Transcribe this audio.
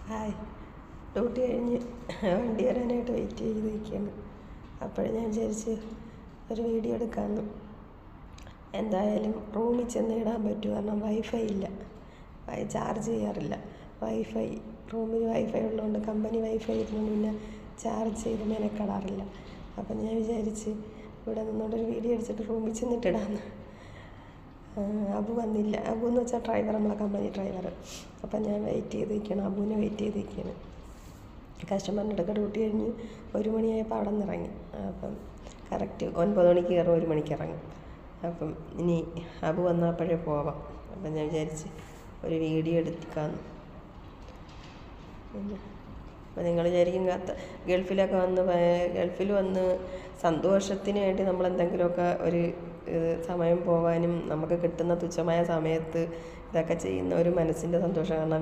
Hi. Duty കഴിഞ്ഞ് വണ്ടി വരാനായിട്ട് വെയിറ്റ് ചെയ്തിരിക്കുകയാണ്. അപ്പോൾ ഞാൻ വിചാരിച്ച് ഒരു വീഡിയോ എടുക്കാമെന്ന്. എന്തായാലും റൂമിൽ ചെന്ന് ഇടാൻ പറ്റും, കാരണം വൈഫൈ ഇല്ല, ചാർജ് ചെയ്യാറില്ല. റൂമിൽ വൈഫൈ ഉള്ളതുകൊണ്ട്, കമ്പനി വൈഫൈ ഇരുന്നുകൊണ്ട് പിന്നെ ചാർജ് ചെയ്ത് മെനക്കെടാറില്ല. അപ്പം ഞാൻ വിചാരിച്ച് ഇവിടെ നിന്നുകൊണ്ടൊരു വീഡിയോ എടുത്തിട്ട് റൂമിൽ ചെന്നിട്ടിടാമെന്ന്. അബു വന്നില്ല. അബു എന്ന് വെച്ചാൽ ഡ്രൈവർ, നമ്മളെ കമ്പനി ഡ്രൈവർ. അപ്പം ഞാൻ വെയിറ്റ് ചെയ്തിരിക്കണം, അബുവിനെ വെയിറ്റ് ചെയ്തിരിക്കുകയാണ്. കസ്റ്റമറിൻ്റെ അടുക്ക ഡ്യൂട്ടി കഴിഞ്ഞ് 1 മണിയായപ്പോൾ അവിടെ നിന്ന് ഇറങ്ങി. അപ്പം കറക്റ്റ് 9 മണിക്ക് കയറും, 1 മണിക്ക് ഇറങ്ങും. അപ്പം ഇനി അബു വന്നപ്പോഴേ പോവാം. അപ്പം ഞാൻ വിചാരിച്ച് ഒരു വീഡിയോ എടുക്കാമെന്ന്. അപ്പം നിങ്ങൾ വിചാരിക്കും ഗൾഫിൽ വന്ന് സന്തോഷത്തിന് വേണ്ടി നമ്മളെന്തെങ്കിലുമൊക്കെ ഒരു സമയം പോകാനും നമുക്ക് കിട്ടുന്ന തുച്ഛമായ സമയത്ത് ഇതൊക്കെ ചെയ്യുന്ന ഒരു മനസ്സിൻ്റെ സന്തോഷം. കാരണം